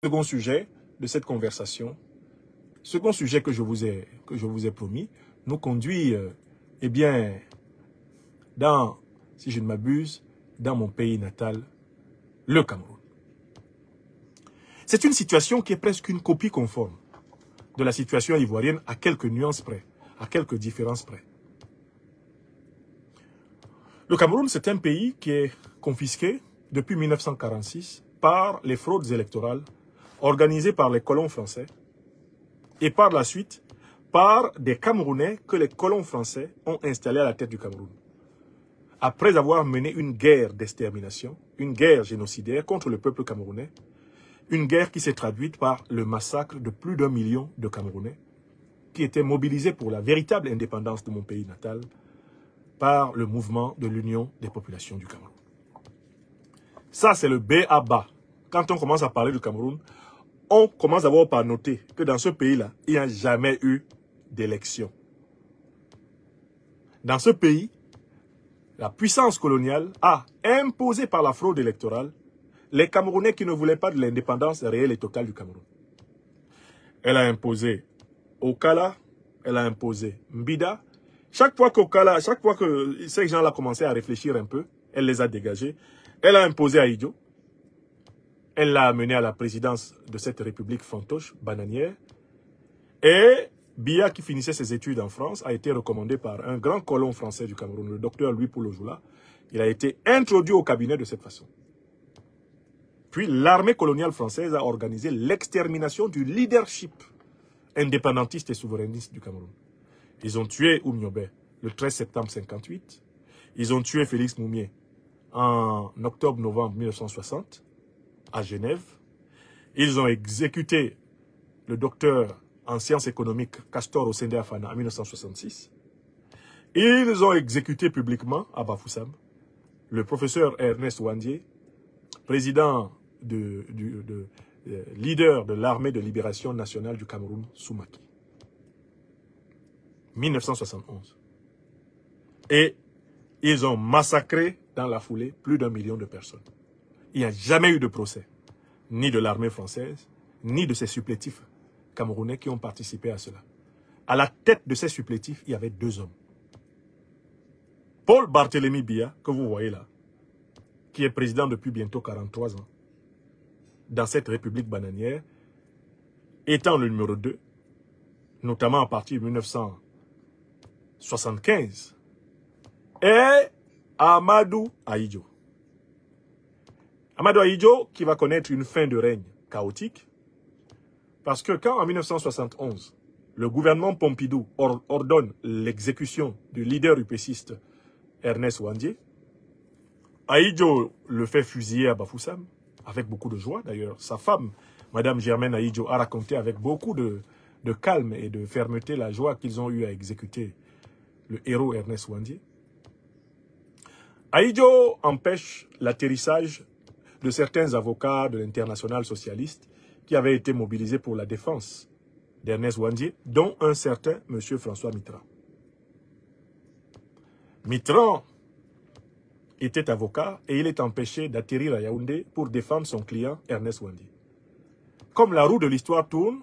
Second sujet de cette conversation, second sujet que je vous ai promis, nous conduit, eh bien, dans, si je ne m'abuse, dans mon pays natal, le Cameroun. C'est une situation qui est presque une copie conforme de la situation ivoirienne à quelques nuances près, à quelques différences près. Le Cameroun, c'est un pays qui est confisqué depuis 1946 par les fraudes électorales organisées par les colons français et par la suite par des Camerounais que les colons français ont installés à la tête du Cameroun. Après avoir mené une guerre d'extermination, une guerre génocidaire contre le peuple camerounais, une guerre qui s'est traduite par le massacre de plus d'1 million de Camerounais qui étaient mobilisés pour la véritable indépendance de mon pays natal par le mouvement de l'Union des populations du Cameroun. Ça, c'est le B.A.B.A. Quand on commence à parler du Cameroun, on commence d'abord par noter que dans ce pays-là, il n'y a jamais eu d'élection. Dans ce pays, la puissance coloniale a imposé par la fraude électorale les Camerounais qui ne voulaient pas de l'indépendance réelle et totale du Cameroun. Elle a imposé Okala, elle a imposé Mbida. Chaque fois que ces gens-là commençaient à réfléchir un peu, elle les a dégagés. Elle a imposé Ahidjo. Elle l'a amené à la présidence de cette république fantoche, bananière. Et Biya, qui finissait ses études en France, a été recommandé par un grand colon français du Cameroun, le docteur Louis Poulojoula. Il a été introduit au cabinet de cette façon. Puis l'armée coloniale française a organisé l'extermination du leadership indépendantiste et souverainiste du Cameroun. Ils ont tué Oumniobé le 13 septembre 1958. Ils ont tué Félix Moumié en octobre-novembre 1960 à Genève. Ils ont exécuté le docteur en sciences économiques Castor Ossendé Afana en 1966. Ils ont exécuté publiquement à Bafoussam le professeur Ernest Ouandié, président leader de l'armée de libération nationale du Cameroun, Soumaki. 1971. Et ils ont massacré dans la foulée plus d'1 million de personnes. Il n'y a jamais eu de procès, ni de l'armée française, ni de ses supplétifs camerounais qui ont participé à cela. À la tête de ces supplétifs, il y avait 2 hommes. Paul Barthélemy Biya, que vous voyez là, qui est président depuis bientôt 43 ans, dans cette république bananière, étant le numéro 2, notamment à partir de 1975, et Amadou Ahidjo. Amadou Ahidjo qui va connaître une fin de règne chaotique, parce que quand en 1971, le gouvernement Pompidou ordonne l'exécution du leader upéciste Ernest Ouandié, Ahidjo le fait fusiller à Bafoussam, avec beaucoup de joie d'ailleurs. Sa femme, Madame Germaine Ahidjo, a raconté avec beaucoup de calme et de fermeté la joie qu'ils ont eu à exécuter le héros Ernest Ouandié. Ahidjo empêche l'atterrissage de certains avocats de l'internationale socialiste qui avaient été mobilisés pour la défense d'Ernest Ouandié, dont un certain M. François Mitterrand. Mitterrand était avocat et il est empêché d'atterrir à Yaoundé pour défendre son client Ernest Ouandié. Comme la roue de l'histoire tourne,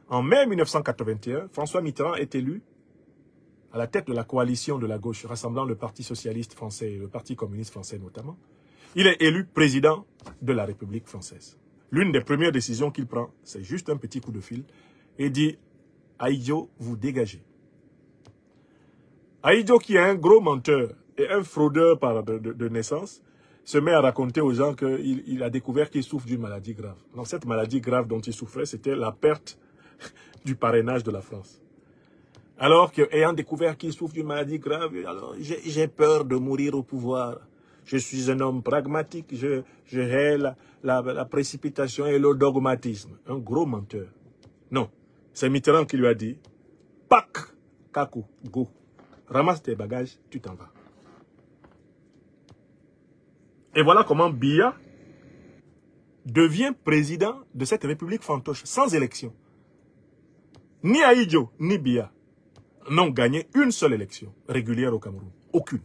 en mai 1981, François Mitterrand est élu à la tête de la coalition de la gauche rassemblant le Parti socialiste français et le Parti communiste français notamment. Il est élu président de la République française. L'une des premières décisions qu'il prend, c'est juste un petit coup de fil et dit « Ahidjo, vous dégagez ». Ahidjo, qui est un gros menteur et un fraudeur de naissance, se met à raconter aux gens qu'il a découvert qu'il souffre d'une maladie grave. Donc cette maladie grave dont il souffrait, c'était la perte du parrainage de la France. Alors qu'ayant découvert qu'il souffre d'une maladie grave, alors j'ai peur de mourir au pouvoir. Je suis un homme pragmatique, je hais la précipitation et le dogmatisme. Un gros menteur. Non, c'est Mitterrand qui lui a dit « Pac, Kakou, go, ramasse tes bagages, tu t'en vas ». Et voilà comment Biya devient président de cette république fantoche, sans élection. Ni Ahidjo, ni Biya n'ont gagné une seule élection régulière au Cameroun. Aucune.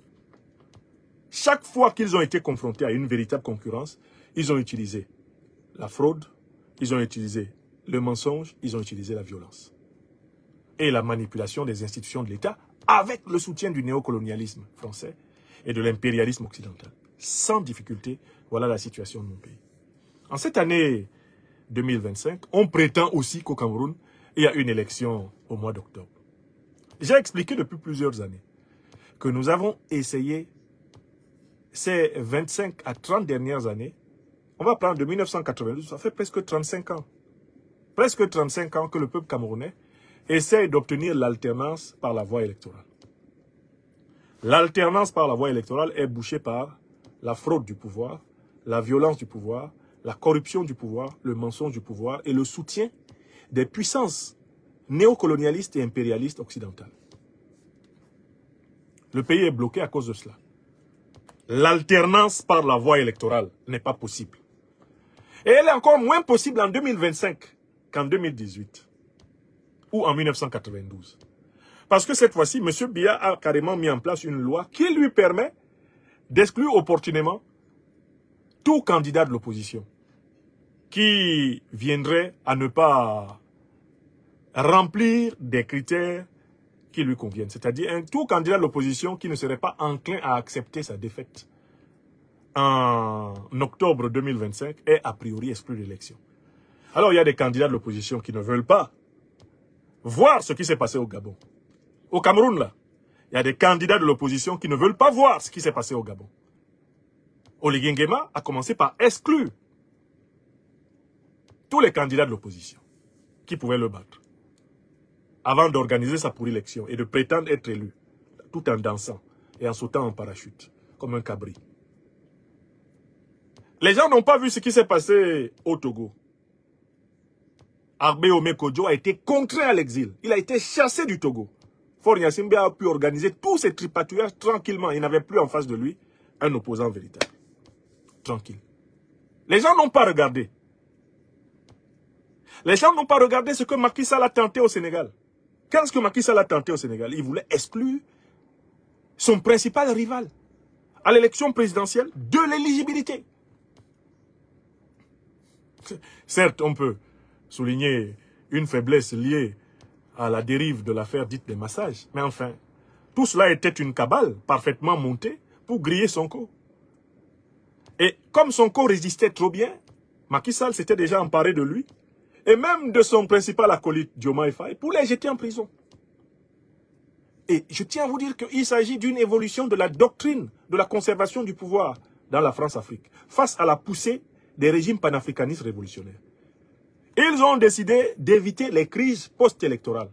Chaque fois qu'ils ont été confrontés à une véritable concurrence, ils ont utilisé la fraude, ils ont utilisé le mensonge, ils ont utilisé la violence. Et la manipulation des institutions de l'État avec le soutien du néocolonialisme français et de l'impérialisme occidental. Sans difficulté, voilà la situation de mon pays. En cette année 2025, on prétend aussi qu'au Cameroun, il y a une élection au mois d'octobre. J'ai expliqué depuis plusieurs années que nous avons essayé ces 25 à 30 dernières années, on va prendre de 1992, ça fait presque 35 ans. Presque 35 ans que le peuple camerounais essaye d'obtenir l'alternance par la voie électorale. L'alternance par la voie électorale est bouchée par la fraude du pouvoir, la violence du pouvoir, la corruption du pouvoir, le mensonge du pouvoir et le soutien des puissances néocolonialistes et impérialistes occidentales. Le pays est bloqué à cause de cela. L'alternance par la voie électorale n'est pas possible. Et elle est encore moins possible en 2025 qu'en 2018 ou en 1992. Parce que cette fois-ci, M. Biya a carrément mis en place une loi qui lui permet d'exclure opportunément tout candidat de l'opposition qui viendrait à ne pas remplir des critères qui lui conviennent. C'est-à-dire un tout candidat de l'opposition qui ne serait pas enclin à accepter sa défaite en octobre 2025 est a priori exclu de l'élection. Alors il y a des candidats de l'opposition qui ne veulent pas voir ce qui s'est passé au Gabon. Au Cameroun, là, il y a des candidats de l'opposition qui ne veulent pas voir ce qui s'est passé au Gabon. Oligui Nguema a commencé par exclure tous les candidats de l'opposition qui pouvaient le battre avant d'organiser sa pour élection et de prétendre être élu, tout en dansant et en sautant en parachute, comme un cabri. Les gens n'ont pas vu ce qui s'est passé au Togo. Arbé Omé Kodjo a été contraint à l'exil. Il a été chassé du Togo. Faure Gnassingbé a pu organiser tous ces tripatouillages tranquillement. Il n'avait plus en face de lui un opposant véritable. Tranquille. Les gens n'ont pas regardé. Les gens n'ont pas regardé ce que Macky Sall a tenté au Sénégal. Qu'est-ce que Macky Sall a tenté au Sénégal? Il voulait exclure son principal rival à l'élection présidentielle de l'éligibilité. Certes, on peut souligner une faiblesse liée à la dérive de l'affaire dite des massages. Mais enfin, tout cela était une cabale parfaitement montée pour griller Sonko. Et comme Sonko résistait trop bien, Macky Sall s'était déjà emparé de lui et même de son principal acolyte, Diomaye Faye, pour les jeter en prison. Et je tiens à vous dire qu'il s'agit d'une évolution de la doctrine de la conservation du pouvoir dans la France-Afrique, face à la poussée des régimes panafricanistes révolutionnaires. Ils ont décidé d'éviter les crises post-électorales,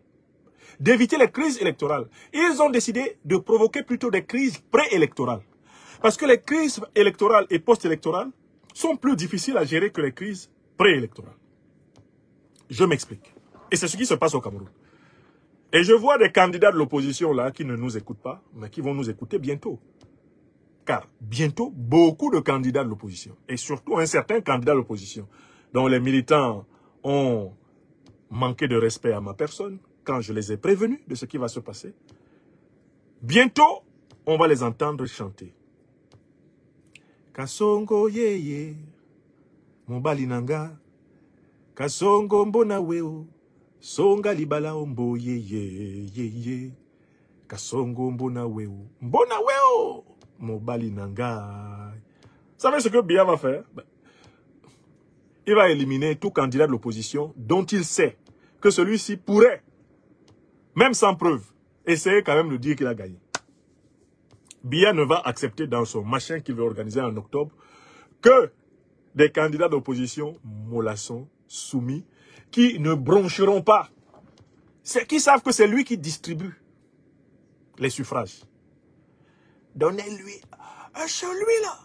d'éviter les crises électorales. Ils ont décidé de provoquer plutôt des crises pré-électorales. Parce que les crises électorales et post-électorales sont plus difficiles à gérer que les crises pré-électorales. Je m'explique. Et c'est ce qui se passe au Cameroun. Et je vois des candidats de l'opposition là qui ne nous écoutent pas, mais qui vont nous écouter bientôt. Car bientôt, beaucoup de candidats de l'opposition, et surtout un certain candidat de l'opposition, dont les militants ont manqué de respect à ma personne, quand je les ai prévenus de ce qui va se passer, bientôt, on va les entendre chanter. Kasongo yeye, mobali nanga, kasongo mbona weo, songa libala ombo yeye, yeye, kasongo mbona weo, mobali nanga. Vous savez ce que Biya va faire? Il va éliminer tout candidat de l'opposition dont il sait que celui-ci pourrait, même sans preuve, essayer quand même de dire qu'il a gagné. Biya ne va accepter dans son machin qu'il veut organiser en octobre que des candidats d'opposition mollassons, soumis, qui ne broncheront pas. Qui savent que c'est lui qui distribue les suffrages. Donnez-lui à celui-là,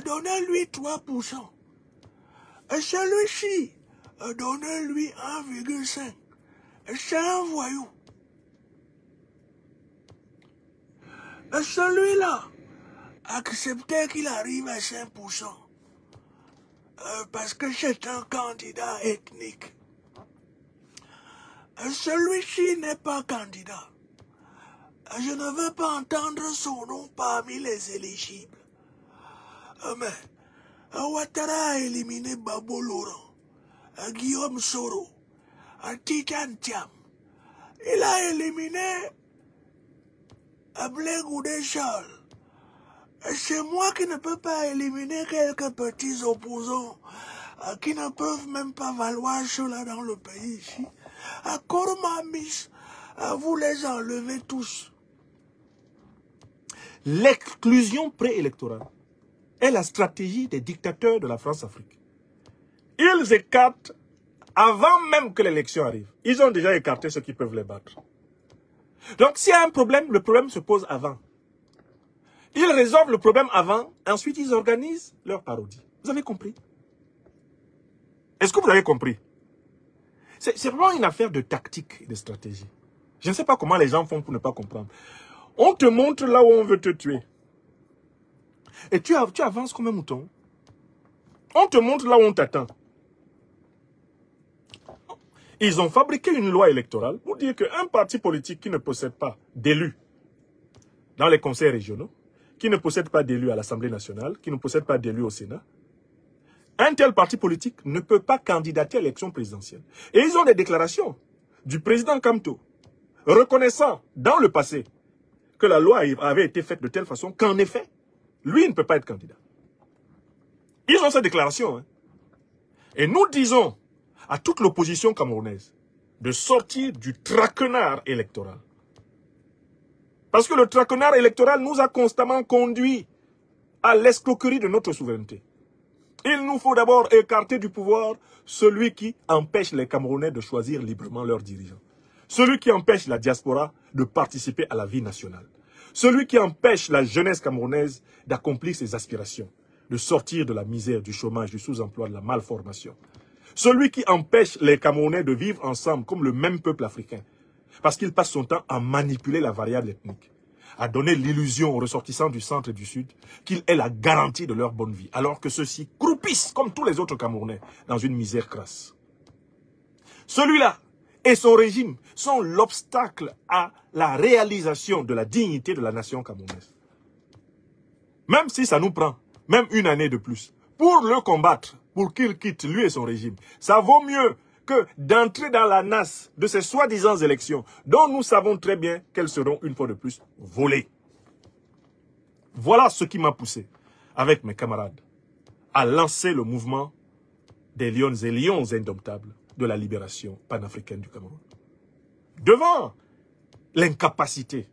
donnez-lui 3%. À celui-ci, donnez-lui 1,5. C'est un voyou. À celui-là, acceptez qu'il arrive à 5%. Parce que c'est un candidat ethnique. Celui-ci n'est pas candidat. Je ne veux pas entendre son nom parmi les éligibles. Mais Ouattara a éliminé Babo Laurent. à Guillaume Soro, à Titan Thiam. Il a éliminé Blé Goudé Charles. Et c'est moi qui ne peux pas éliminer quelques petits opposants qui ne peuvent même pas valoir cela dans le pays ici. À Kormamis, vous les enlevez tous. L'exclusion préélectorale est la stratégie des dictateurs de la France-Afrique. Ils écartent avant même que l'élection arrive. Ils ont déjà écarté ceux qui peuvent les battre. Donc s'il y a un problème, le problème se pose avant. Ils résolvent le problème avant, ensuite ils organisent leur parodie. Vous avez compris? Est-ce que vous avez compris? C'est vraiment une affaire de tactique et de stratégie. Je ne sais pas comment les gens font pour ne pas comprendre. On te montre là où on veut te tuer. Et tu avances comme un mouton. On te montre là où on t'attend. Ils ont fabriqué une loi électorale pour dire qu'un parti politique qui ne possède pas d'élus dans les conseils régionaux, qui ne possède pas d'élus à l'Assemblée nationale, qui ne possède pas d'élus au Sénat, un tel parti politique ne peut pas candidater à l'élection présidentielle. Et ils ont des déclarations du président Kamto reconnaissant dans le passé que la loi avait été faite de telle façon qu'en effet, lui ne peut pas être candidat. Ils ont cette déclaration. Hein. Et nous disons à toute l'opposition camerounaise de sortir du traquenard électoral. Parce que le traquenard électoral nous a constamment conduit à l'escroquerie de notre souveraineté. Il nous faut d'abord écarter du pouvoir celui qui empêche les Camerounais de choisir librement leurs dirigeants. Celui qui empêche la diaspora de participer à la vie nationale. Celui qui empêche la jeunesse camerounaise d'accomplir ses aspirations, de sortir de la misère, du chômage, du sous-emploi, de la malformation. Celui qui empêche les Camerounais de vivre ensemble comme le même peuple africain. Parce qu'il passe son temps à manipuler la variable ethnique, à donner l'illusion aux ressortissants du centre et du sud qu'il est la garantie de leur bonne vie, alors que ceux-ci croupissent comme tous les autres Camerounais dans une misère crasse. Celui-là et son régime sont l'obstacle à la réalisation de la dignité de la nation camerounaise. Même si ça nous prend même une année de plus pour le combattre, pour qu'il quitte lui et son régime, ça vaut mieux que d'entrer dans la nasse de ces soi-disant élections dont nous savons très bien qu'elles seront une fois de plus volées. Voilà ce qui m'a poussé, avec mes camarades, à lancer le mouvement des lions et lions indomptables de la libération panafricaine du Cameroun. Devant l'incapacité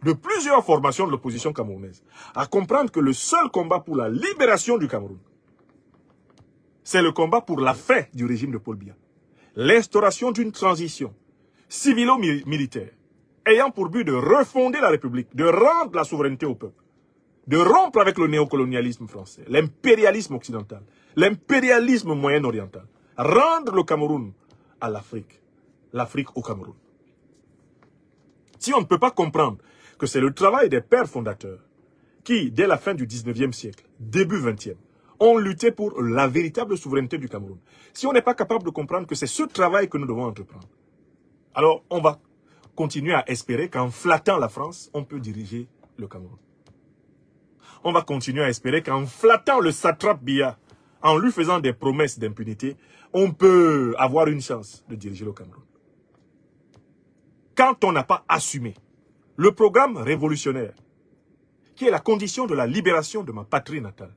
de plusieurs formations de l'opposition camerounaise à comprendre que le seul combat pour la libération du Cameroun, c'est le combat pour la fin du régime de Paul Biya. L'instauration d'une transition civilo-militaire ayant pour but de refonder la République, de rendre la souveraineté au peuple, de rompre avec le néocolonialisme français, l'impérialisme occidental, l'impérialisme moyen-oriental, rendre le Cameroun à l'Afrique, l'Afrique au Cameroun. Si on ne peut pas comprendre que c'est le travail des pères fondateurs qui, dès la fin du 19e siècle, début 20e, ont lutté pour la véritable souveraineté du Cameroun. Si on n'est pas capable de comprendre que c'est ce travail que nous devons entreprendre, alors on va continuer à espérer qu'en flattant la France, on peut diriger le Cameroun. On va continuer à espérer qu'en flattant le satrape Biya, en lui faisant des promesses d'impunité, on peut avoir une chance de diriger le Cameroun. Quand on n'a pas assumé le programme révolutionnaire, qui est la condition de la libération de ma patrie natale,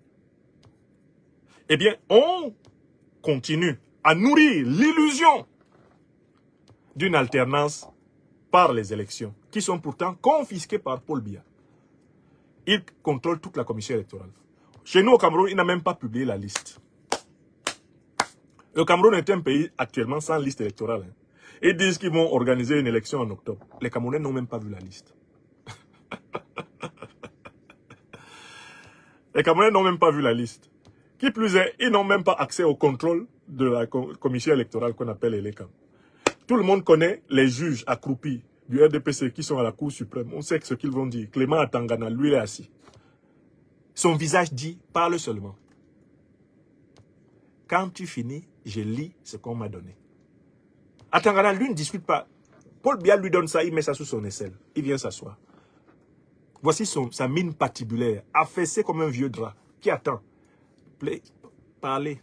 eh bien, on continue à nourrir l'illusion d'une alternance par les élections, qui sont pourtant confisquées par Paul Biya. Il contrôle toute la commission électorale. Chez nous, au Cameroun, il n'a même pas publié la liste. Le Cameroun est un pays actuellement sans liste électorale. Hein. Ils disent qu'ils vont organiser une élection en octobre. Les Camerounais n'ont même pas vu la liste. Les Camerounais n'ont même pas vu la liste. Qui plus est, ils n'ont même pas accès au contrôle de la commission électorale qu'on appelle l'ELECAM. Tout le monde connaît les juges accroupis du RDPC qui sont à la Cour suprême. On sait ce qu'ils vont dire. Clément Atangana, lui, il est assis. Son visage dit, parle seulement. Quand tu finis, je lis ce qu'on m'a donné. Atangana, lui, ne discute pas. Paul Biya lui donne ça, il met ça sous son aisselle. Il vient s'asseoir. Voici sa mine patibulaire, affaissée comme un vieux drap, qui attend. Parlez.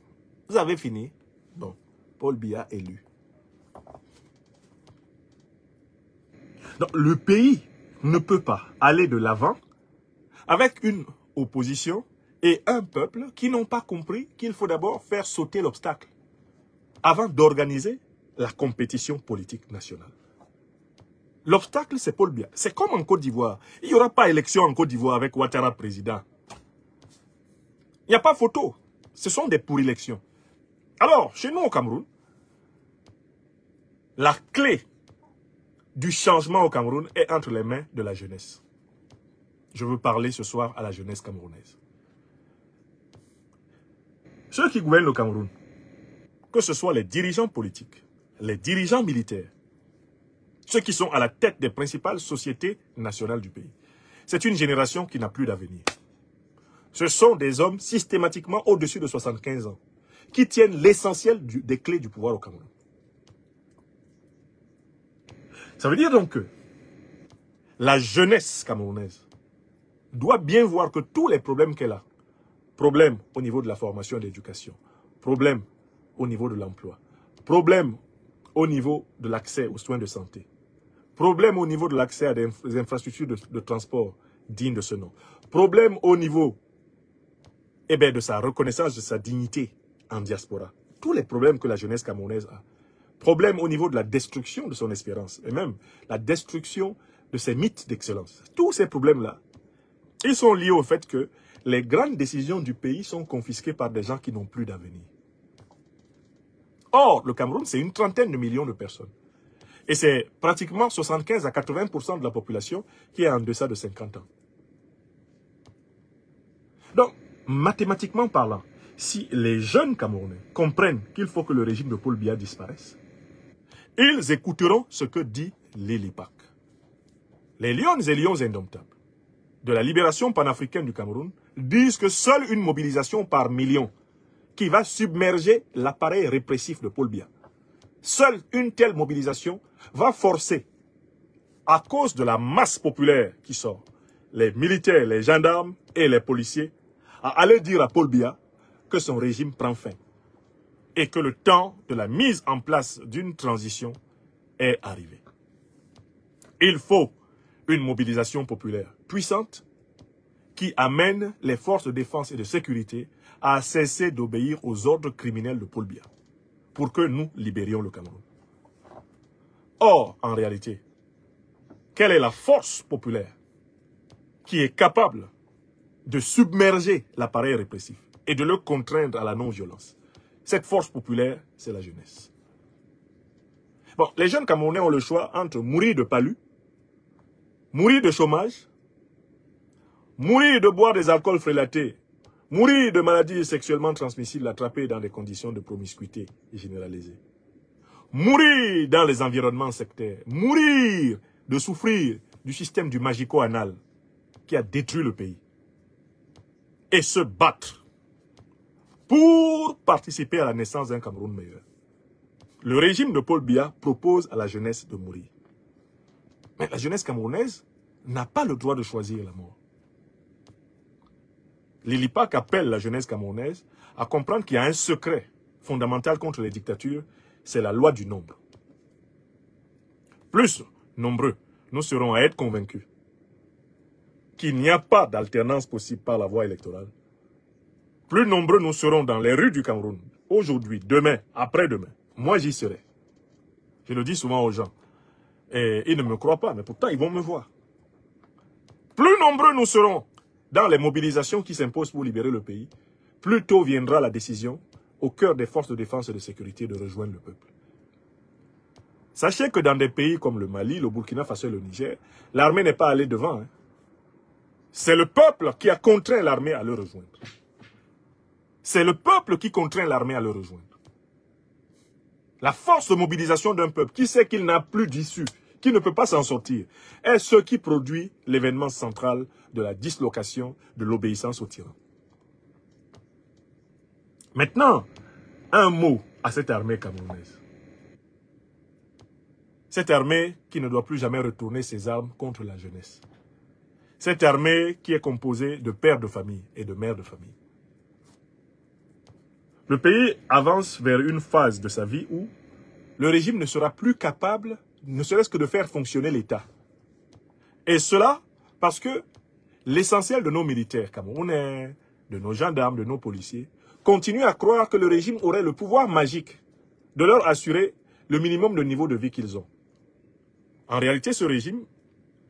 Vous avez fini? Bon. Paul Biya élu. Donc, le pays ne peut pas aller de l'avant avec une opposition et un peuple qui n'ont pas compris qu'il faut d'abord faire sauter l'obstacle avant d'organiser la compétition politique nationale. L'obstacle, c'est Paul Biya. C'est comme en Côte d'Ivoire. Il n'y aura pas élection en Côte d'Ivoire avec Ouattara président. Il n'y a pas photo. Ce sont des pour-élections. Alors, chez nous au Cameroun, la clé du changement au Cameroun est entre les mains de la jeunesse. Je veux parler ce soir à la jeunesse camerounaise. Ceux qui gouvernent le Cameroun, que ce soit les dirigeants politiques, les dirigeants militaires, ceux qui sont à la tête des principales sociétés nationales du pays, c'est une génération qui n'a plus d'avenir. Ce sont des hommes systématiquement au-dessus de 75 ans qui tiennent l'essentiel des clés du pouvoir au Cameroun. Ça veut dire donc que la jeunesse camerounaise doit bien voir que tous les problèmes qu'elle a, problèmes au niveau de la formation et de l'éducation, problèmes au niveau de l'emploi, problèmes au niveau de l'accès aux soins de santé, problèmes au niveau de l'accès à des infrastructures de transport dignes de ce nom, problèmes au niveau de sa reconnaissance de sa dignité en diaspora, tous les problèmes que la jeunesse camerounaise a, problème au niveau de la destruction de son espérance et même la destruction de ses mythes d'excellence. Tous ces problèmes-là, ils sont liés au fait que les grandes décisions du pays sont confisquées par des gens qui n'ont plus d'avenir. Or, le Cameroun, c'est une trentaine de millions de personnes. Et c'est pratiquement 75 à 80% de la population qui est en deçà de 50 ans. Donc, mathématiquement parlant, si les jeunes Camerounais comprennent qu'il faut que le régime de Paul Biya disparaisse, ils écouteront ce que dit l'Elipak. Les lions et lions indomptables de la libération panafricaine du Cameroun disent que seule une mobilisation par million qui va submerger l'appareil répressif de Paul Biya, seule une telle mobilisation va forcer, à cause de la masse populaire qui sort, les militaires, les gendarmes et les policiers, à aller dire à Paul Biya que son régime prend fin et que le temps de la mise en place d'une transition est arrivé. Il faut une mobilisation populaire puissante qui amène les forces de défense et de sécurité à cesser d'obéir aux ordres criminels de Paul Biya pour que nous libérions le Cameroun. Or, en réalité, quelle est la force populaire qui est capable de submerger l'appareil répressif et de le contraindre à la non-violence? Cette force populaire, c'est la jeunesse. Bon, les jeunes Camerounais ont le choix entre mourir de palu, mourir de chômage, mourir de boire des alcools frélatés, mourir de maladies sexuellement transmissibles attrapées dans des conditions de promiscuité généralisée, mourir dans les environnements sectaires, mourir de souffrir du système du magico-anal qui a détruit le pays, et se battre pour participer à la naissance d'un Cameroun meilleur. Le régime de Paul Biya propose à la jeunesse de mourir. Mais la jeunesse camerounaise n'a pas le droit de choisir la mort. L'Elipak appelle la jeunesse camerounaise à comprendre qu'il y a un secret fondamental contre les dictatures, c'est la loi du nombre. Plus nombreux, nous serons à être convaincus qu'il n'y a pas d'alternance possible par la voie électorale. Plus nombreux nous serons dans les rues du Cameroun, aujourd'hui, demain, après-demain. Moi, j'y serai. Je le dis souvent aux gens. Et ils ne me croient pas, mais pourtant, ils vont me voir. Plus nombreux nous serons dans les mobilisations qui s'imposent pour libérer le pays, plus tôt viendra la décision au cœur des forces de défense et de sécurité de rejoindre le peuple. Sachez que dans des pays comme le Mali, le Burkina Faso et le Niger, l'armée n'est pas allée devant. Hein. C'est le peuple qui a contraint l'armée à le rejoindre. C'est le peuple qui contraint l'armée à le rejoindre. La force de mobilisation d'un peuple qui sait qu'il n'a plus d'issue, qui ne peut pas s'en sortir, est ce qui produit l'événement central de la dislocation de l'obéissance au tyran. Maintenant, un mot à cette armée camerounaise. Cette armée qui ne doit plus jamais retourner ses armes contre la jeunesse. Cette armée qui est composée de pères de famille et de mères de famille. Le pays avance vers une phase de sa vie où le régime ne sera plus capable, ne serait-ce que de faire fonctionner l'État. Et cela parce que l'essentiel de nos militaires camerounais, de nos gendarmes, de nos policiers, continuent à croire que le régime aurait le pouvoir magique de leur assurer le minimum de niveau de vie qu'ils ont. En réalité, ce régime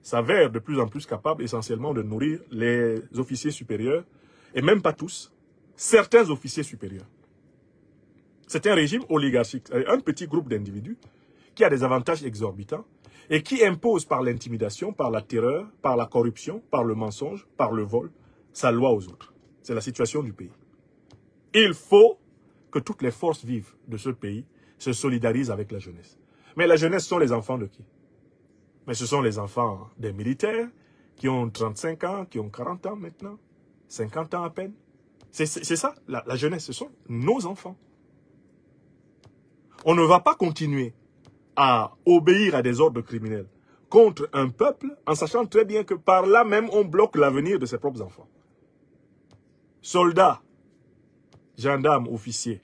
s'avère de plus en plus capable essentiellement de nourrir les officiers supérieurs, et même pas tous, certains officiers supérieurs. C'est un régime oligarchique, un petit groupe d'individus qui a des avantages exorbitants et qui impose par l'intimidation, par la terreur, par la corruption, par le mensonge, par le vol, sa loi aux autres. C'est la situation du pays. Il faut que toutes les forces vives de ce pays se solidarisent avec la jeunesse. Mais la jeunesse sont les enfants de qui? Mais ce sont les enfants des militaires qui ont 35 ans, qui ont 40 ans maintenant, 50 ans à peine. C'est ça, la jeunesse, ce sont nos enfants. On ne va pas continuer à obéir à des ordres criminels contre un peuple en sachant très bien que par là même on bloque l'avenir de ses propres enfants. Soldats, gendarmes, officiers,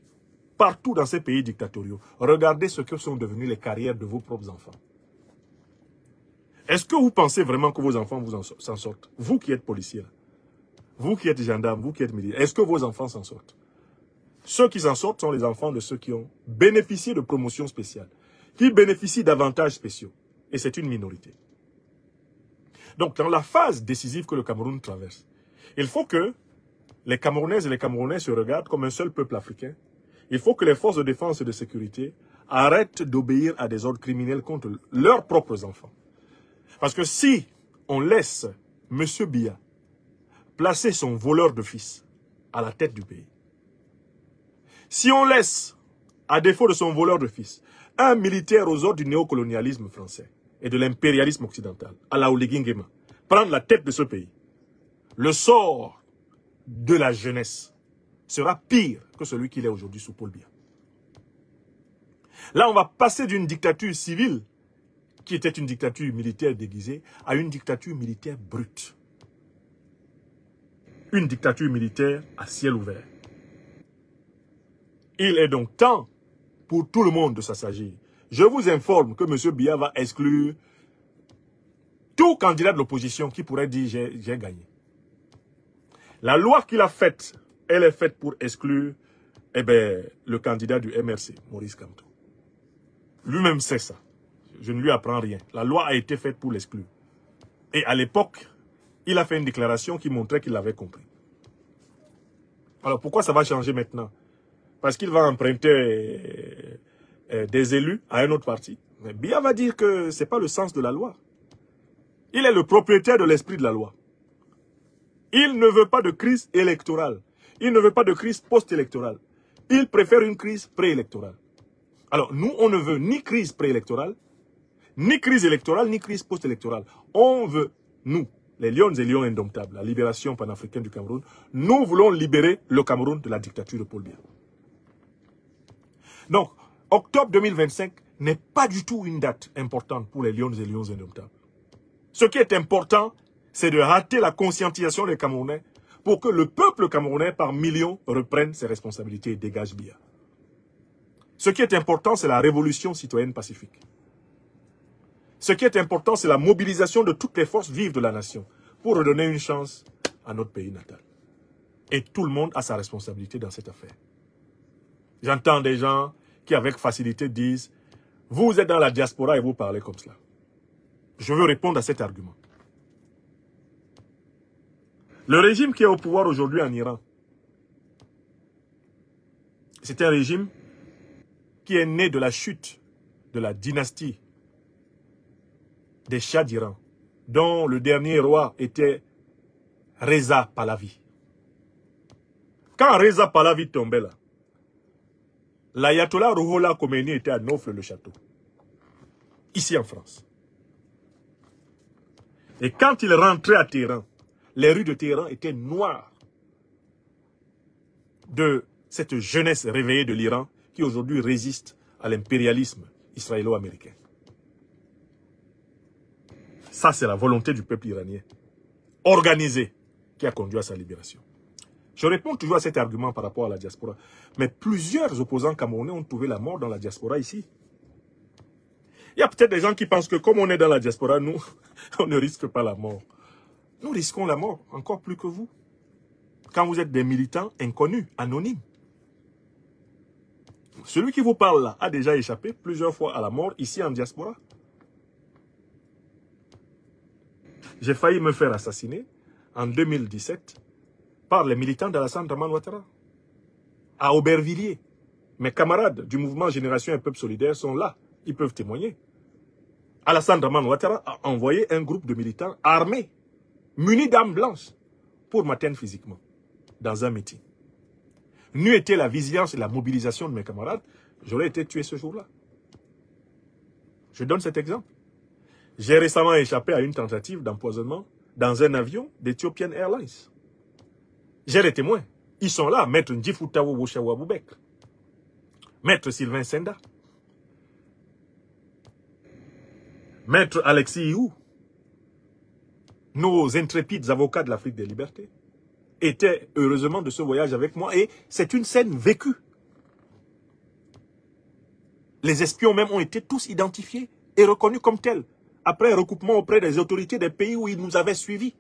partout dans ces pays dictatoriaux, regardez ce que sont devenues les carrières de vos propres enfants. Est-ce que vous pensez vraiment que vos enfants s'en sortent? Vous qui êtes policiers, vous qui êtes gendarmes, vous qui êtes militaires, est-ce que vos enfants s'en sortent? Ceux qui s'en sortent sont les enfants de ceux qui ont bénéficié de promotions spéciales, qui bénéficient d'avantages spéciaux. Et c'est une minorité. Donc, dans la phase décisive que le Cameroun traverse, il faut que les Camerounaises et les Camerounais se regardent comme un seul peuple africain. Il faut que les forces de défense et de sécurité arrêtent d'obéir à des ordres criminels contre leurs propres enfants. Parce que si on laisse M. Biya placer son voleur de fils à la tête du pays, si on laisse, à défaut de son voleur de fils, un militaire aux ordres du néocolonialisme français et de l'impérialisme occidental, à la Oligui Nguema, prendre la tête de ce pays, le sort de la jeunesse sera pire que celui qu'il est aujourd'hui sous Paul Biya. Là, on va passer d'une dictature civile, qui était une dictature militaire déguisée, à une dictature militaire brute. Une dictature militaire à ciel ouvert. Il est donc temps pour tout le monde de s'assagir. Je vous informe que M. Biya va exclure tout candidat de l'opposition qui pourrait dire « j'ai gagné ». La loi qu'il a faite, elle est faite pour exclure le candidat du MRC, Maurice Kamto. Lui-même sait ça. Je ne lui apprends rien. La loi a été faite pour l'exclure. Et à l'époque, il a fait une déclaration qui montrait qu'il l'avait compris. Alors pourquoi ça va changer maintenant? Parce qu'il va emprunter des élus à un autre parti. Mais Biya va dire que ce n'est pas le sens de la loi. Il est le propriétaire de l'esprit de la loi. Il ne veut pas de crise électorale. Il ne veut pas de crise post-électorale. Il préfère une crise préélectorale. Alors, nous, on ne veut ni crise préélectorale, ni crise électorale, ni crise post-électorale. On veut, nous, les lions et lions indomptables, la libération panafricaine du Cameroun, nous voulons libérer le Cameroun de la dictature de Paul Biya. Donc, octobre 2025 n'est pas du tout une date importante pour les lions et lions indomptables. Ce qui est important, c'est de rater la conscientisation des Camerounais pour que le peuple camerounais par millions reprenne ses responsabilités et dégage Biya. Ce qui est important, c'est la révolution citoyenne pacifique. Ce qui est important, c'est la mobilisation de toutes les forces vives de la nation pour redonner une chance à notre pays natal. Et tout le monde a sa responsabilité dans cette affaire. J'entends des gens qui, avec facilité, disent « Vous êtes dans la diaspora et vous parlez comme cela. » Je veux répondre à cet argument. Le régime qui est au pouvoir aujourd'hui en Iran, c'est un régime qui est né de la chute de la dynastie des Shahs d'Iran, dont le dernier roi était Reza Pahlavi. Quand Reza Pahlavi tombait là, l'ayatollah Ruhollah Khomeini était à Nofle-le-Château, ici en France. Et quand il rentrait à Téhéran, les rues de Téhéran étaient noires de cette jeunesse réveillée de l'Iran qui aujourd'hui résiste à l'impérialisme israélo-américain. Ça, c'est la volonté du peuple iranien, organisé, qui a conduit à sa libération. Je réponds toujours à cet argument par rapport à la diaspora. Mais plusieurs opposants camerounais ont trouvé la mort dans la diaspora ici. Il y a peut-être des gens qui pensent que comme on est dans la diaspora, nous, on ne risque pas la mort. Nous risquons la mort, encore plus que vous. Quand vous êtes des militants inconnus, anonymes. Celui qui vous parle là a déjà échappé plusieurs fois à la mort ici en diaspora. J'ai failli me faire assassiner en 2017 par les militants d'Alassane Dramane Ouattara à Aubervilliers. Mes camarades du mouvement Génération et Peuple Solidaire sont là. Ils peuvent témoigner. Alassane Dramane Ouattara a envoyé un groupe de militants armés, munis d'armes blanches, pour m'atteindre physiquement dans un meeting. N'eût été la vigilance et la mobilisation de mes camarades, j'aurais été tué ce jour-là. Je donne cet exemple. J'ai récemment échappé à une tentative d'empoisonnement dans un avion d'Ethiopian Airlines. J'ai les témoins. Ils sont là, Maître Ndjifutawo Woshawa Boubek, Maître Sylvain Senda, Maître Alexis Iou, nos intrépides avocats de l'Afrique des libertés, étaient heureusement de ce voyage avec moi et c'est une scène vécue. Les espions même ont été tous identifiés et reconnus comme tels, après recoupement auprès des autorités des pays où ils nous avaient suivis.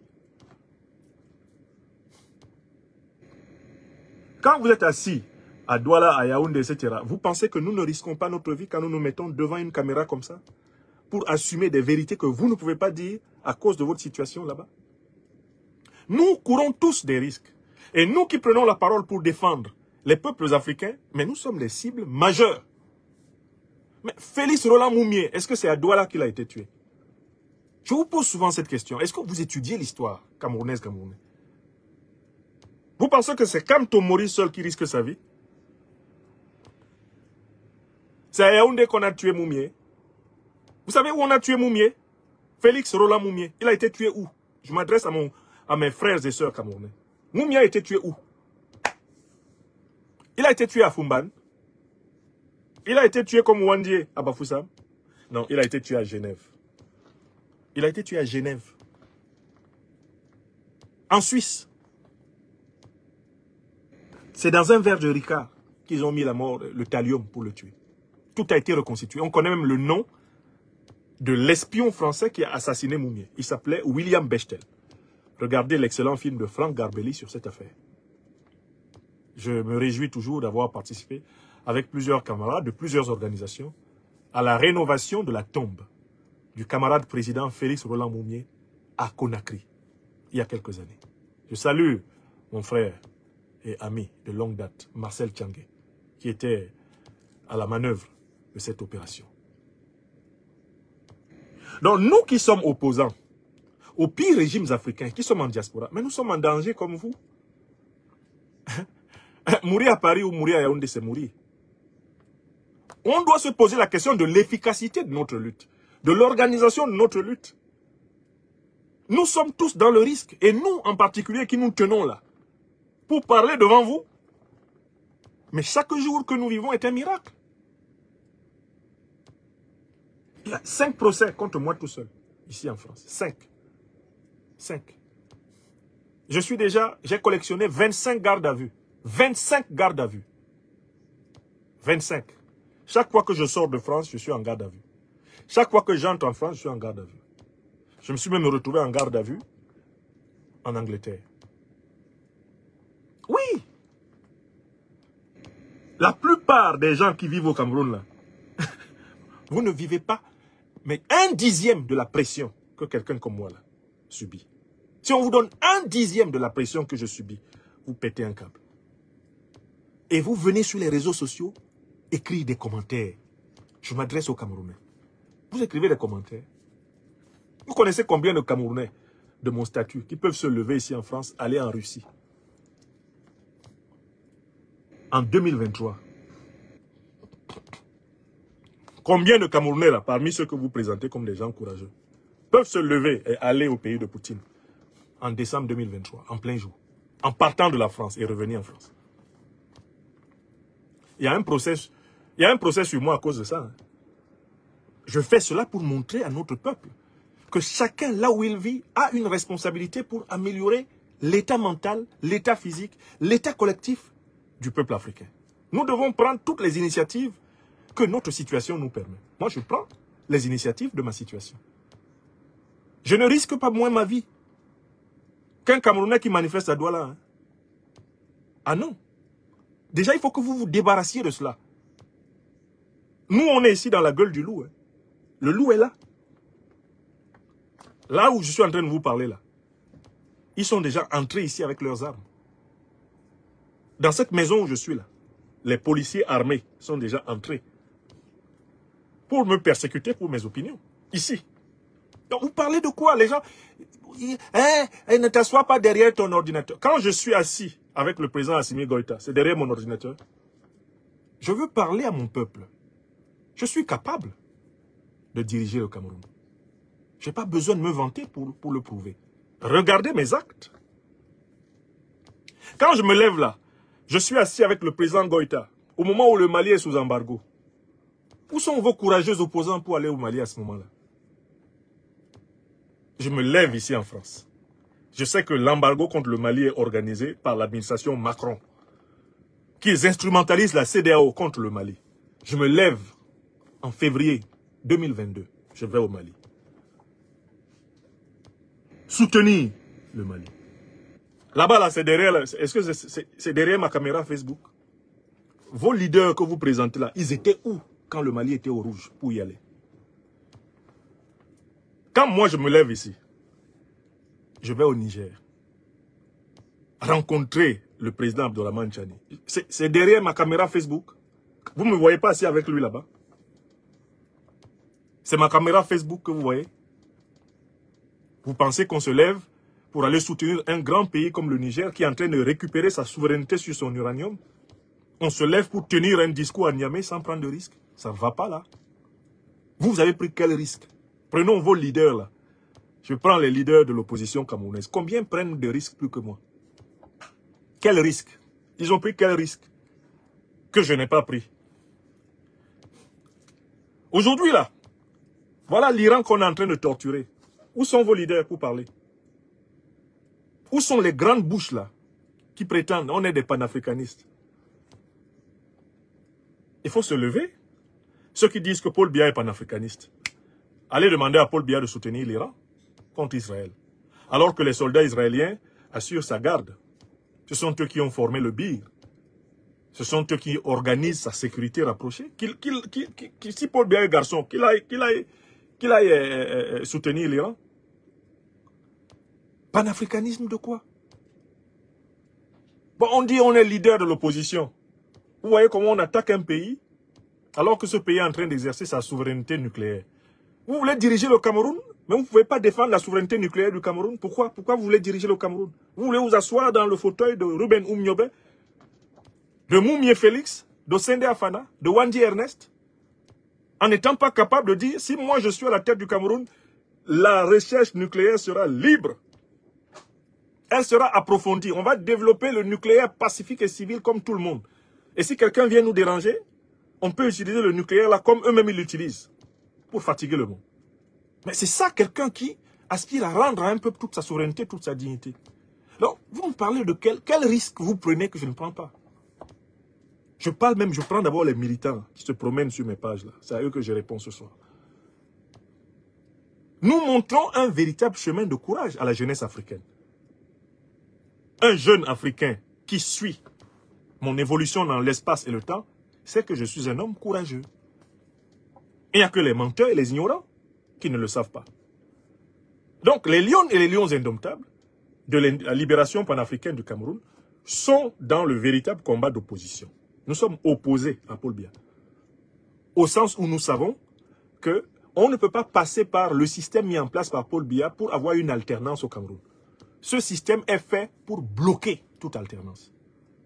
Quand vous êtes assis à Douala, à Yaoundé, etc., vous pensez que nous ne risquons pas notre vie quand nous nous mettons devant une caméra comme ça pour assumer des vérités que vous ne pouvez pas dire à cause de votre situation là-bas? Nous courons tous des risques. Et nous qui prenons la parole pour défendre les peuples africains, mais nous sommes les cibles majeures. Mais Félix Roland Moumié, est-ce que c'est à Douala qu'il a été tué? Je vous pose souvent cette question. Est-ce que vous étudiez l'histoire camerounaise, camerounaise? Vous pensez que c'est Kamto Maurice seul qui risque sa vie? C'est à Yaoundé qu'on a tué Moumié. Vous savez où on a tué Moumié? Félix Roland Moumié. Il a été tué où? Je m'adresse à mes frères et sœurs camerounais. Moumié a été tué où? Il a été tué à Fumban. Il a été tué comme Wandié à Bafoussam. Non, il a été tué à Genève. Il a été tué à Genève. En Suisse. C'est dans un verre de Ricard qu'ils ont mis la mort, le thallium pour le tuer. Tout a été reconstitué. On connaît même le nom de l'espion français qui a assassiné Moumié. Il s'appelait William Bechtel. Regardez l'excellent film de Franck Garbelli sur cette affaire. Je me réjouis toujours d'avoir participé avec plusieurs camarades de plusieurs organisations à la rénovation de la tombe du camarade président Félix Roland Moumié à Conakry, il y a quelques années. Je salue mon frère et ami de longue date, Marcel Tchangé, qui était à la manœuvre de cette opération. Donc nous qui sommes opposants aux pires régimes africains, qui sommes en diaspora, mais nous sommes en danger comme vous. Mourir à Paris ou mourir à Yaoundé, c'est mourir. On doit se poser la question de l'efficacité de notre lutte, de l'organisation de notre lutte. Nous sommes tous dans le risque, et nous en particulier qui nous tenons là, pour parler devant vous. Mais chaque jour que nous vivons est un miracle. Il y a 5 procès contre moi tout seul, ici en France. 5. J'ai collectionné 25 gardes à vue. 25 gardes à vue. 25. Chaque fois que je sors de France, je suis en garde à vue. Chaque fois que j'entre en France, je suis en garde à vue. Je me suis même retrouvé en garde à vue en Angleterre. Oui. La plupart des gens qui vivent au Cameroun, là, vous ne vivez pas, mais 1/10 de la pression que quelqu'un comme moi là, subit. Si on vous donne 1/10 de la pression que je subis, vous pétez un câble. Et vous venez sur les réseaux sociaux écrire des commentaires. Je m'adresse aux Camerounais. Vous écrivez des commentaires. Vous connaissez combien de Camerounais de mon statut qui peuvent se lever ici en France, aller en Russie? En 2023. Combien de Camerounais, là, parmi ceux que vous présentez comme des gens courageux, peuvent se lever et aller au pays de Poutine en décembre 2023, en plein jour, en partant de la France et revenir en France? Il y a un procès sur moi à cause de ça. Hein. Je fais cela pour montrer à notre peuple que chacun, là où il vit, a une responsabilité pour améliorer l'état mental, l'état physique, l'état collectif du peuple africain. Nous devons prendre toutes les initiatives que notre situation nous permet. Moi, je prends les initiatives de ma situation. Je ne risque pas moins ma vie qu'un Camerounais qui manifeste à Douala. Hein. Ah non. Déjà, il faut que vous vous débarrassiez de cela. Nous, on est ici dans la gueule du loup. Hein. Le loup est là. Là où je suis en train de vous parler, là. Ils sont déjà entrés ici avec leurs armes. Dans cette maison où je suis là, les policiers armés sont déjà entrés pour me persécuter pour mes opinions. Ici. Donc vous parlez de quoi? Les gens... ne t'assois pas derrière ton ordinateur. Quand je suis assis avec le président Assimi Goïta, c'est derrière mon ordinateur. Je veux parler à mon peuple. Je suis capable de diriger le Cameroun. Je n'ai pas besoin de me vanter pour le prouver. Regardez mes actes. Quand je me lève là, je suis assis avec le président Goïta, au moment où le Mali est sous embargo. Où sont vos courageux opposants pour aller au Mali à ce moment-là? Je me lève ici en France. Je sais que l'embargo contre le Mali est organisé par l'administration Macron. Qu'ils instrumentalisent la CEDEAO contre le Mali. Je me lève en février 2022. Je vais au Mali. Soutenir le Mali. Là-bas, là, c'est derrière. Est-ce que c'est derrière ma caméra Facebook? Vos leaders que vous présentez là, ils étaient où quand le Mali était au rouge pour y aller? Quand moi je me lève ici, je vais au Niger rencontrer le président Abdourahmane Tchani. C'est derrière ma caméra Facebook. Vous ne me voyez pas assis avec lui là-bas. C'est ma caméra Facebook que vous voyez. Vous pensez qu'on se lève pour aller soutenir un grand pays comme le Niger qui est en train de récupérer sa souveraineté sur son uranium? On se lève pour tenir un discours à Niamey sans prendre de risque? Ça ne va pas là. Vous avez pris quel risque? Prenons vos leaders là. Je prends les leaders de l'opposition camerounaise. Combien prennent de risques plus que moi? Quel risque? Ils ont pris quel risque que je n'ai pas pris? Aujourd'hui là, voilà l'Iran qu'on est en train de torturer. Où sont vos leaders pour parler? Où sont les grandes bouches là qui prétendent on est des panafricanistes? Il faut se lever. Ceux qui disent que Paul Biya est panafricaniste, allez demander à Paul Biya de soutenir l'Iran contre Israël. Alors que les soldats israéliens assurent sa garde. Ce sont eux qui ont formé le BIR. Ce sont eux qui organisent sa sécurité rapprochée. Si Paul Biya est garçon, qu'il aille soutenir l'Iran. Panafricanisme de quoi? Bon, on dit on est leader de l'opposition. Vous voyez comment on attaque un pays alors que ce pays est en train d'exercer sa souveraineté nucléaire. Vous voulez diriger le Cameroun, mais vous ne pouvez pas défendre la souveraineté nucléaire du Cameroun. Pourquoi? Pourquoi vous voulez diriger le Cameroun? Vous voulez vous asseoir dans le fauteuil de Ruben Oumniobe, de Moumie Félix, de Sende Afana, de Wandi Ernest, en n'étant pas capable de dire, si moi je suis à la tête du Cameroun, la recherche nucléaire sera libre. Elle sera approfondie. On va développer le nucléaire pacifique et civil comme tout le monde. Et si quelqu'un vient nous déranger, on peut utiliser le nucléaire là comme eux-mêmes ils l'utilisent pour fatiguer le monde. Mais c'est ça quelqu'un qui aspire à rendre à un peuple toute sa souveraineté, toute sa dignité. Donc, vous me parlez de quel risque vous prenez que je ne prends pas? Je prends d'abord les militants qui se promènent sur mes pages là. C'est à eux que je réponds ce soir. Nous montrons un véritable chemin de courage à la jeunesse africaine. Un jeune Africain qui suit mon évolution dans l'espace et le temps, c'est que je suis un homme courageux. Il n'y a que les menteurs et les ignorants qui ne le savent pas. Donc les lions et les lions indomptables de la libération panafricaine du Cameroun sont dans le véritable combat d'opposition. Nous sommes opposés à Paul Biya. Au sens où nous savons qu'on ne peut pas passer par le système mis en place par Paul Biya pour avoir une alternance au Cameroun. Ce système est fait pour bloquer toute alternance.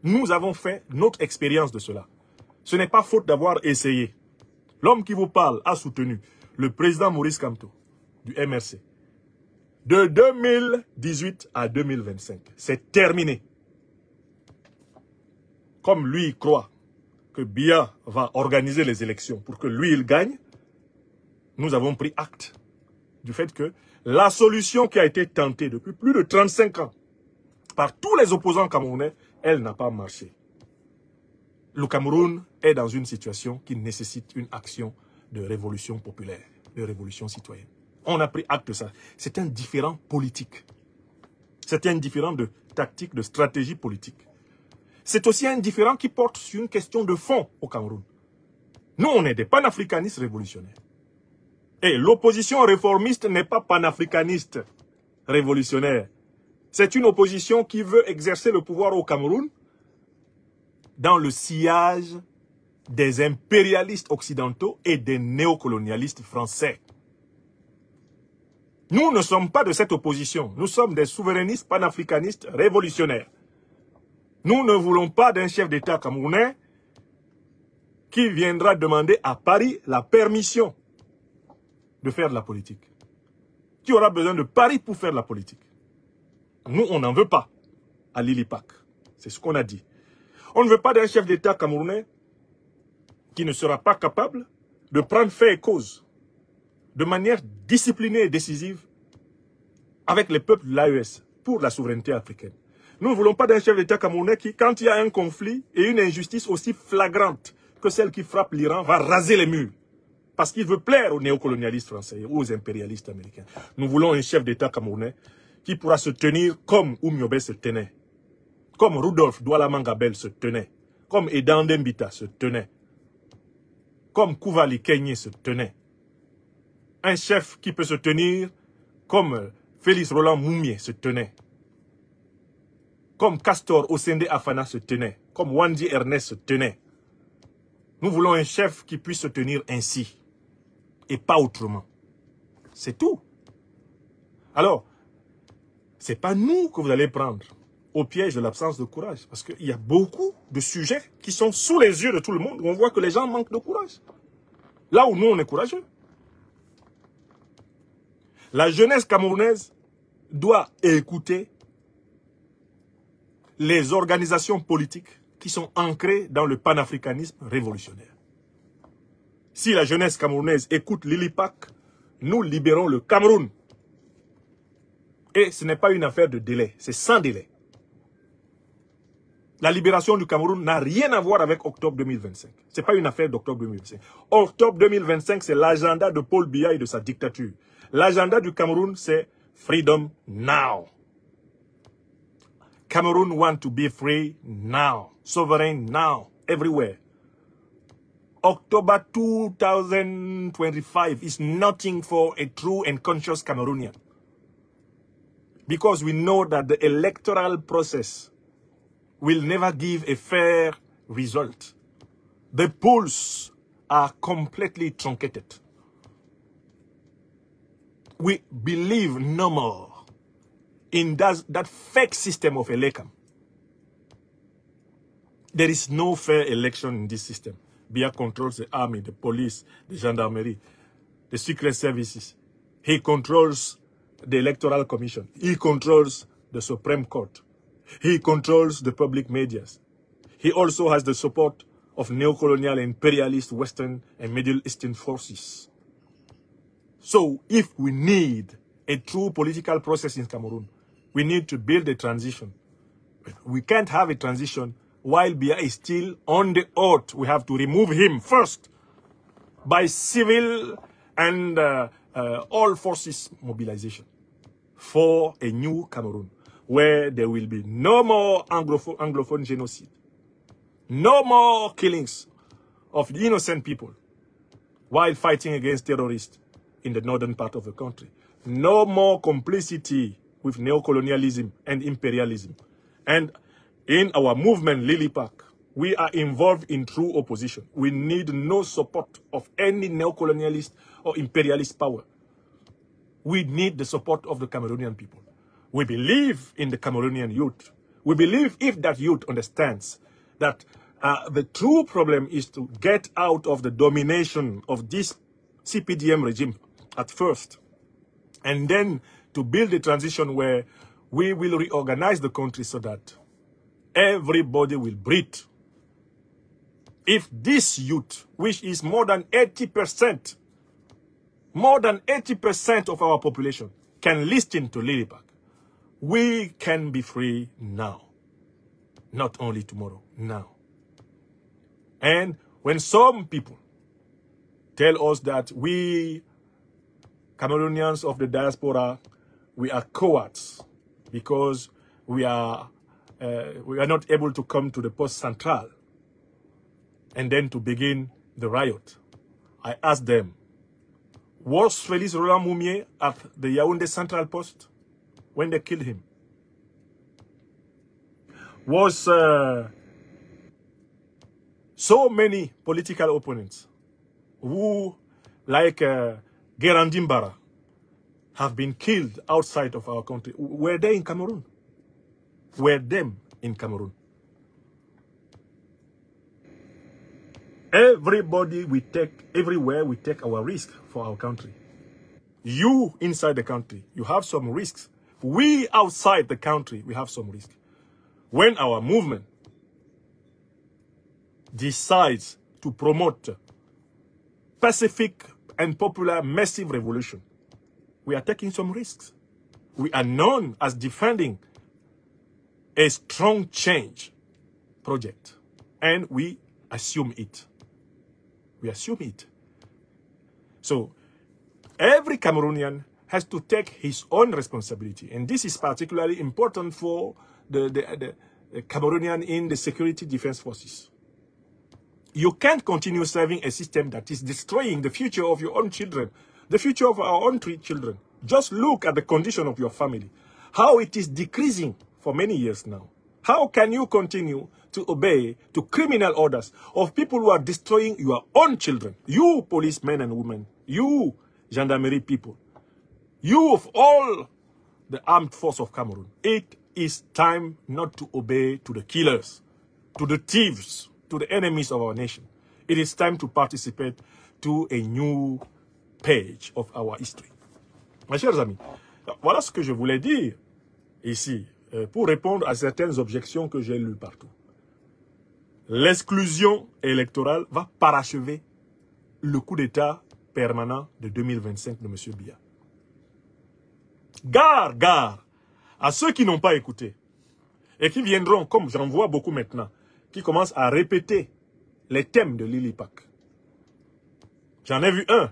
Nous avons fait notre expérience de cela. Ce n'est pas faute d'avoir essayé. L'homme qui vous parle a soutenu le président Maurice Kamto du MRC de 2018 à 2025. C'est terminé. Comme lui croit que Biya va organiser les élections pour que lui il gagne, nous avons pris acte du fait que la solution qui a été tentée depuis plus de 35 ans par tous les opposants camerounais, elle n'a pas marché. Le Cameroun est dans une situation qui nécessite une action de révolution populaire, de révolution citoyenne. On a pris acte de ça. C'est un différend politique. C'est un différend de tactique, de stratégie politique. C'est aussi un différend qui porte sur une question de fond au Cameroun. Nous, on est des panafricanistes révolutionnaires. Et l'opposition réformiste n'est pas panafricaniste révolutionnaire. C'est une opposition qui veut exercer le pouvoir au Cameroun dans le sillage des impérialistes occidentaux et des néocolonialistes français. Nous ne sommes pas de cette opposition. Nous sommes des souverainistes panafricanistes révolutionnaires. Nous ne voulons pas d'un chef d'État camerounais qui viendra demander à Paris la permission de faire de la politique. Qui aura besoin de Paris pour faire de la politique. Nous, on n'en veut pas à l'ILIPAC. C'est ce qu'on a dit. On ne veut pas d'un chef d'État camerounais qui ne sera pas capable de prendre fait et cause de manière disciplinée et décisive avec les peuples de l'AES pour la souveraineté africaine. Nous ne voulons pas d'un chef d'État camerounais qui, quand il y a un conflit et une injustice aussi flagrante que celle qui frappe l'Iran, va raser les murs. Parce qu'il veut plaire aux néocolonialistes français ou aux impérialistes américains. Nous voulons un chef d'État camerounais qui pourra se tenir comme Oumyobé se tenait. Comme Rudolf Douala Mangabel se tenait. Comme Edan Dembita se tenait. Comme Kouvali Kenyé se tenait. Un chef qui peut se tenir comme Félix Roland Moumié se tenait. Comme Castor Osende Afana se tenait. Comme Wandi Ernest se tenait. Nous voulons un chef qui puisse se tenir ainsi. Et pas autrement. C'est tout. Alors, ce n'est pas nous que vous allez prendre au piège de l'absence de courage. Parce qu'il y a beaucoup de sujets qui sont sous les yeux de tout le monde où on voit que les gens manquent de courage. Là où nous, on est courageux. La jeunesse camerounaise doit écouter les organisations politiques qui sont ancrées dans le panafricanisme révolutionnaire. Si la jeunesse camerounaise écoute l'ILIPAC, nous libérons le Cameroun. Et ce n'est pas une affaire de délai, c'est sans délai. La libération du Cameroun n'a rien à voir avec octobre 2025. Ce n'est pas une affaire d'octobre 2025. Octobre 2025, c'est l'agenda de Paul Biya et de sa dictature. L'agenda du Cameroun, c'est Freedom Now. Cameroon want to be free now. Sovereign now. Everywhere. October 2025 is nothing for a true and conscious Cameroonian. Because we know that the electoral process will never give a fair result. The polls are completely truncated. We believe no more in that fake system of Elekam. There is no fair election in this system. Biya controls the army, the police, the gendarmerie, the secret services. He controls the Electoral Commission. He controls the Supreme Court. He controls the public medias. He also has the support of neocolonial imperialist Western and Middle Eastern forces. So if we need a true political process in Cameroon, we need to build a transition. We can't have a transition while Biya is still on the oath. We have to remove him first by civil and all forces mobilization for a new Cameroon where there will be no more Anglophone genocide, no more killings of innocent people while fighting against terrorists in the northern part of the country, no more complicity with neocolonialism and imperialism. And in our movement, LILIPAC, we are involved in true opposition. We need no support of any neocolonialist or imperialist power. We need the support of the Cameroonian people. We believe in the Cameroonian youth. We believe if that youth understands that the true problem is to get out of the domination of this CPDM regime at first, and then to build a transition where we will reorganize the country so that everybody will breathe. If this youth, which is more than 80% of our population, can listen to LILIPAC, We can be free now. Not only tomorrow, now. And when some people tell us that we, Cameroonians of the diaspora, we are cowards because we are not able to come to the post central and then to begin the riot, I ask them, was Félix Roland Moumié at the Yaoundé Central Post when they killed him? Was so many political opponents who, like Gerandimbara, have been killed outside of our country, were they in Cameroon? Were them in Cameroon? Everybody we take, everywhere we take our risk for our country. You inside the country, you have some risks. We outside the country, we have some risk. When our movement decides to promote pacific and popular massive revolution, we are taking some risks. We are known as defending a strong change project, and we assume it. We assume it. So every Cameroonian has to take his own responsibility, and this is particularly important for the Cameroonian in the security defense forces. You can't continue serving a system that is destroying the future of your own children, the future of our own children. Just look at the condition of your family, how it is decreasing for many years now. How can you continue to obey to criminal orders of people who are destroying your own children? You policemen and women, you gendarmerie people, you of all the armed force of Cameroon. It is time not to obey to the killers, to the thieves, to the enemies of our nation. It is time to participate to a new page of our history. Mes chers amis, voilà ce que je voulais dire ici pour répondre à certaines objections que j'ai lues partout. L'exclusion électorale va parachever le coup d'État permanent de 2025 de M. Biya. Gare, gare à ceux qui n'ont pas écouté et qui viendront, comme j'en vois beaucoup maintenant, qui commencent à répéter les thèmes de Lilipac. J'en ai vu un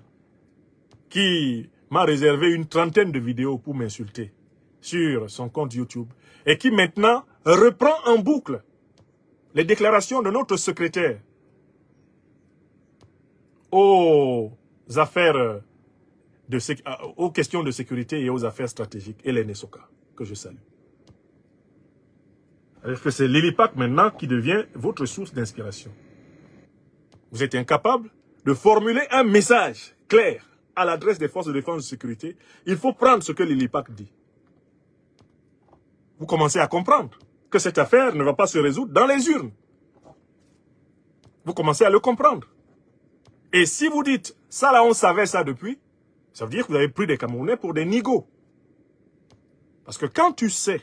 qui m'a réservé une trentaine de vidéos pour m'insulter sur son compte YouTube et qui maintenant reprend en boucle les déclarations de notre secrétaire aux affaires aux questions de sécurité et aux affaires stratégiques, Hélène Soka, que je salue. Alors que c'est Lilipac maintenant qui devient votre source d'inspiration. Vous êtes incapable de formuler un message clair à l'adresse des forces de défense et de sécurité. Il faut prendre ce que Lilipac dit. Vous commencez à comprendre que cette affaire ne va pas se résoudre dans les urnes. Vous commencez à le comprendre. Et si vous dites, ça là on savait ça depuis, ça veut dire que vous avez pris des Camerounais pour des nigauds. Parce que quand tu sais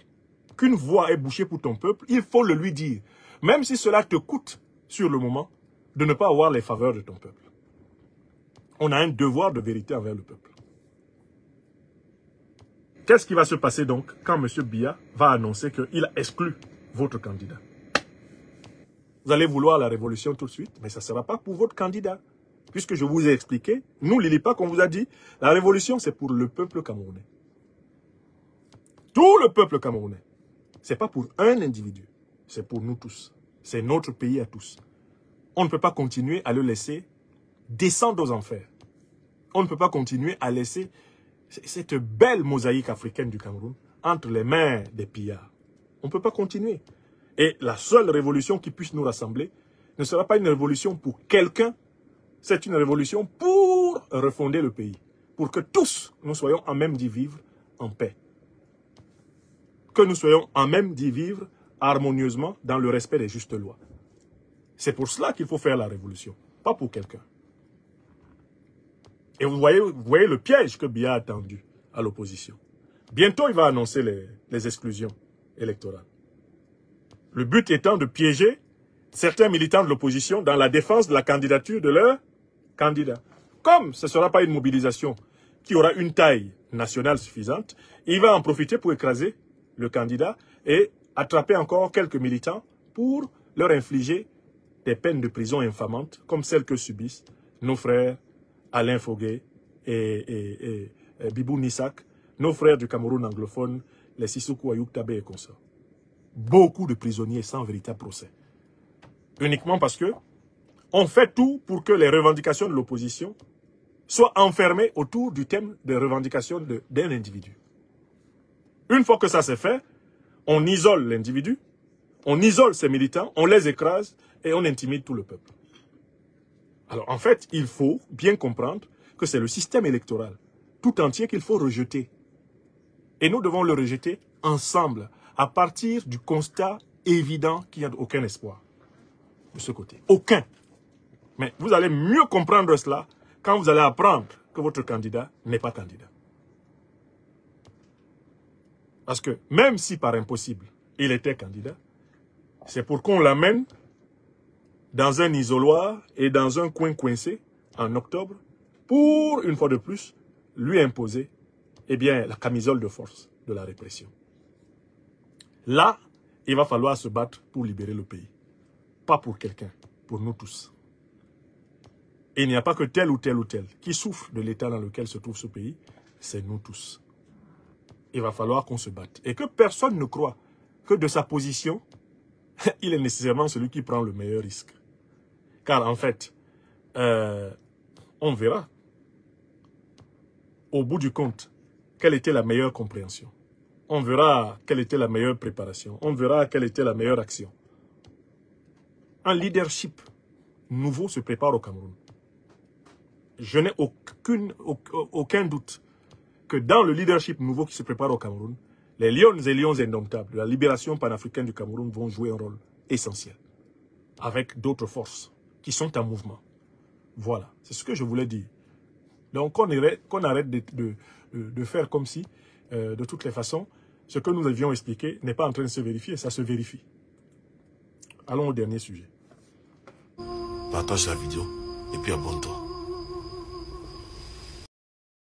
qu'une voie est bouchée pour ton peuple, il faut le lui dire. Même si cela te coûte, sur le moment, de ne pas avoir les faveurs de ton peuple. On a un devoir de vérité envers le peuple. Qu'est-ce qui va se passer donc quand M. Biya va annoncer qu'il a exclu votre candidat? Vous allez vouloir la révolution tout de suite, mais ça ne sera pas pour votre candidat. Puisque je vous ai expliqué, nous, Lilipac, on vous a dit, la révolution, c'est pour le peuple camerounais. Tout le peuple camerounais. Ce n'est pas pour un individu, c'est pour nous tous. C'est notre pays à tous. On ne peut pas continuer à le laisser descendre aux enfers. On ne peut pas continuer à laisser cette belle mosaïque africaine du Cameroun entre les mains des pillards. On ne peut pas continuer. Et la seule révolution qui puisse nous rassembler ne sera pas une révolution pour quelqu'un, c'est une révolution pour refonder le pays. Pour que tous, nous soyons en même d'y vivre en paix. Que nous soyons en même d'y vivre harmonieusement dans le respect des justes lois. C'est pour cela qu'il faut faire la révolution, pas pour quelqu'un. Et vous voyez le piège que Biya a tendu à l'opposition. Bientôt, il va annoncer les exclusions électorales. Le but étant de piéger certains militants de l'opposition dans la défense de la candidature de leur candidat. Comme ce ne sera pas une mobilisation qui aura une taille nationale suffisante, il va en profiter pour écraser le candidat et attraper encore quelques militants pour leur infliger des peines de prison infamantes comme celles que subissent nos frères Alain Foguet et Bibou Nissak, nos frères du Cameroun anglophone, les Sissoko Ayuk Tabé et consorts. Beaucoup de prisonniers sans véritable procès. Uniquement parce que on fait tout pour que les revendications de l'opposition soient enfermées autour du thème des revendications d'un individu. Une fois que ça c'est fait, on isole l'individu, on isole ses militants, on les écrase et on intimide tout le peuple. Alors en fait, il faut bien comprendre que c'est le système électoral tout entier qu'il faut rejeter. Et nous devons le rejeter ensemble, à partir du constat évident qu'il n'y a aucun espoir de ce côté. Aucun. Mais vous allez mieux comprendre cela quand vous allez apprendre que votre candidat n'est pas candidat. Parce que même si par impossible, il était candidat, c'est pour qu'on l'amène dans un isoloir et dans un coin coincé en octobre pour, une fois de plus, lui imposer la camisole de force de la répression. Là, il va falloir se battre pour libérer le pays. Pas pour quelqu'un, pour nous tous. Et il n'y a pas que tel ou tel qui souffre de l'état dans lequel se trouve ce pays, c'est nous tous. Il va falloir qu'on se batte. Et que personne ne croit que de sa position, il est nécessairement celui qui prend le meilleur risque. Car en fait, on verra, au bout du compte, quelle était la meilleure compréhension. On verra quelle était la meilleure préparation. On verra quelle était la meilleure action. Un leadership nouveau se prépare au Cameroun. Je n'ai aucun doute que dans le leadership nouveau qui se prépare au Cameroun, les lions et lions indomptables de la libération panafricaine du Cameroun vont jouer un rôle essentiel. Avec d'autres forces qui sont en mouvement. Voilà, c'est ce que je voulais dire. Donc qu'on arrête de faire comme si, de toutes les façons, ce que nous avions expliqué n'est pas en train de se vérifier, ça se vérifie. Allons au dernier sujet. Partage la vidéo et puis abonne-toi.